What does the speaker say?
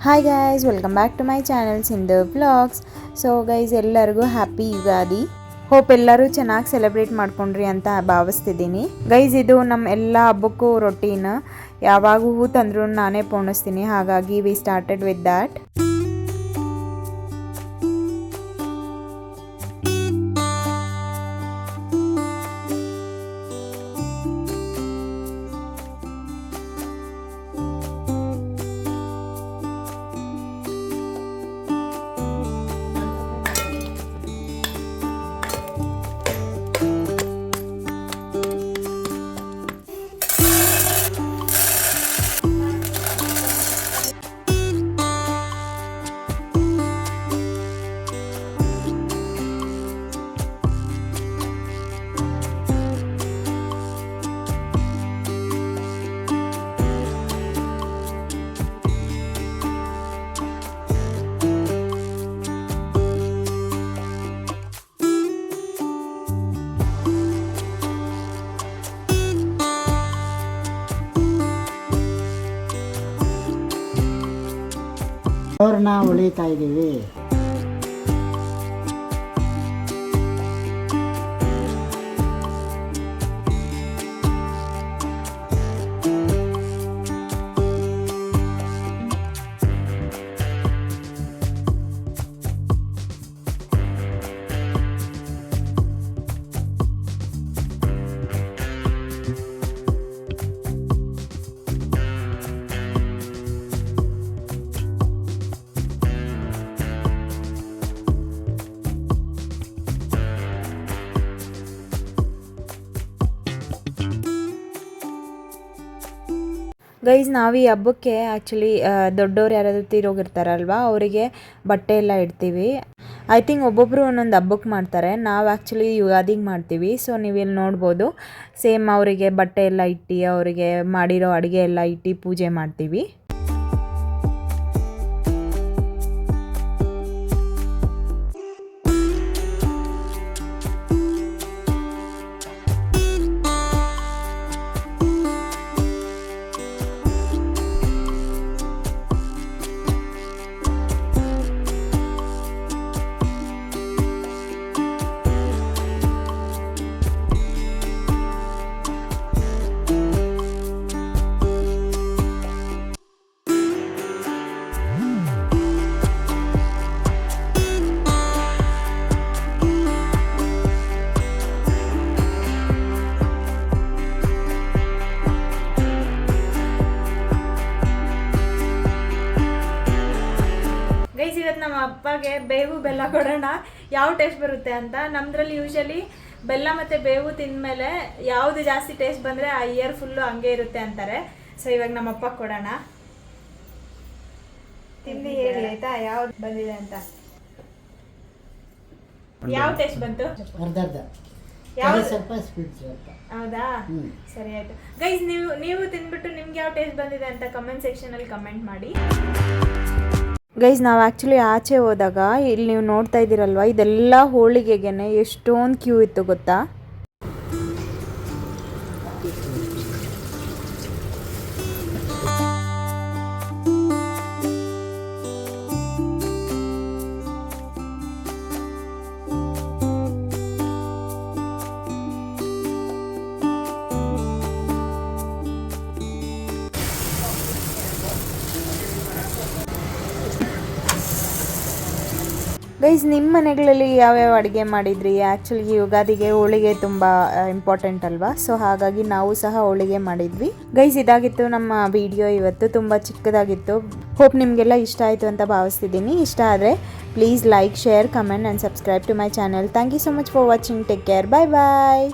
Hi guys, welcome back to my channel Sindhu vlogs. So guys, ಎಲ್ಲರಿಗೂ happy Yugadi. Hope ಎಲ್ಲರೂ ಚೆನ್ನಾಗಿ celebrate ಮಾಡ್ಕೊಂಡ್ರಿ ಅಂತ ಭಾವಿಸ್ತಿದ್ದೀನಿ. ಗೈಸ್, ಇದು ನಮ್ಮ ಎಲ್ಲ ಹಬ್ಬಕ್ಕೂ ರೊಟೀನ್. ಯಾವಾಗ ಹೂ ತಂದ್ರು ನಾನೇ ಪೋಣಿಸ್ತೀನಿ, ಹಾಗಾಗಿ ವಿ ಸ್ಟಾರ್ಟೆಡ್ ವಿತ್ ದ್ಯಾಟ್. ತೋರಣ ಹೊಳಿತಾ ಇದ್ದೀವಿ. ಗೈಸ್, ನಾವು ಈ ಹಬ್ಬಕ್ಕೆ ಆ್ಯಕ್ಚುಲಿ ದೊಡ್ಡವ್ರು ಯಾರಾದರೂ ತೀರೋಗಿರ್ತಾರಲ್ವ, ಅವರಿಗೆ ಬಟ್ಟೆ ಎಲ್ಲ ಇಡ್ತೀವಿ. ಐ ಥಿಂಕ್ ಒಬ್ಬೊಬ್ಬರು ಒಂದೊಂದು ಹಬ್ಬಕ್ಕೆ ಮಾಡ್ತಾರೆ. ನಾವು ಆ್ಯಕ್ಚುಲಿ ಯುಗಾದಿಗೆ ಮಾಡ್ತೀವಿ. ಸೊ ನೀವು ಇಲ್ಲಿ ನೋಡ್ಬೋದು, ಸೇಮ್ ಅವರಿಗೆ ಬಟ್ಟೆ ಎಲ್ಲ ಇಟ್ಟು ಅವರಿಗೆ ಮಾಡಿರೋ ಅಡುಗೆ ಎಲ್ಲ ಇಟ್ಟು ಪೂಜೆ ಮಾಡ್ತೀವಿ. ಗೈಸ್, ಇವತ್ತು ನಮ್ಮ ಅಪ್ಪಗೆ ಬೇವು ಬೆಲ್ಲ ಕೊಡೋಣ, ಯಾವ ಟೇಸ್ಟ್ ಬರುತ್ತೆ ಅಂತ. ನಮ್ದ್ರಲ್ಲಿ ಯೂಶಲಿ ಬೆಲ್ಲ ಮತ್ತು ಬೇವು ತಿಂದಮೇಲೆ ಯಾವುದು ಜಾಸ್ತಿ ಟೇಸ್ಟ್ ಬಂದರೆ ಆ ಇಯರ್ ಫುಲ್ಲು ಹಂಗೆ ಇರುತ್ತೆ ಅಂತಾರೆ. ಸೊ ಇವಾಗ ನಮ್ಮ ಅಪ್ಪಗೆ ಕೊಡೋಣ. ತಿಂದು ಹೇಳಿ ಆಯ್ತಾ ಯಾವ್ದು ಬಂದಿದೆ ಅಂತ. ಯಾವ ಟೇಸ್ಟ್ ಬಂತು? ಯಾವ್ದು ಸ್ವಲ್ಪ ಸ್ವೀಟ್. ಹೌದಾ, ಸರಿ ಆಯ್ತು. ಗೈಸ್, ನೀವು ತಿಂದ್ಬಿಟ್ಟು ನಿಮ್ಗೆ ಯಾವ ಟೇಸ್ಟ್ ಬಂದಿದೆ ಅಂತ ಕಮೆಂಟ್ ಸೆಕ್ಷನಲ್ಲಿ ಕಮೆಂಟ್ ಮಾಡಿ. ಗೈಸ್, ನಾವು ಆ್ಯಕ್ಚುಲಿ ಆಚೆ ಹೋದಾಗ ಇಲ್ಲಿ ನೀವು ನೋಡ್ತಾ ಇದ್ದೀರಲ್ವ, ಇದೆಲ್ಲ ಹೋಳಿಗೆಗೆ ಎಷ್ಟೊಂದು ಕ್ಯೂ ಇತ್ತು ಗೊತ್ತಾ. ಗೈಸ್, ನಿಮ್ಮ ಮನೆಗಳಲ್ಲಿ ಯಾವ್ಯಾವ ಅಡುಗೆ ಮಾಡಿದ್ರಿ? ಆ್ಯಕ್ಚುಲಿ ಯುಗಾದಿಗೆ ಹೋಳಿಗೆ ತುಂಬ ಇಂಪಾರ್ಟೆಂಟ್ ಅಲ್ವಾ, ಸೊ ಹಾಗಾಗಿ ನಾವು ಸಹ ಹೋಳಿಗೆ ಮಾಡಿದ್ವಿ. ಗೈಸ್, ಇದಾಗಿತ್ತು ನಮ್ಮ ವಿಡಿಯೋ ಇವತ್ತು. ತುಂಬ ಚಿಕ್ಕದಾಗಿತ್ತು. ಹೋಪ್ ನಿಮಗೆಲ್ಲ ಇಷ್ಟ ಆಯಿತು ಅಂತ ಭಾವಿಸ್ತಿದ್ದೀನಿ. ಇಷ್ಟ ಆದರೆ please like, share, comment and subscribe to my channel. Thank you so much for watching. Take care. Bye bye.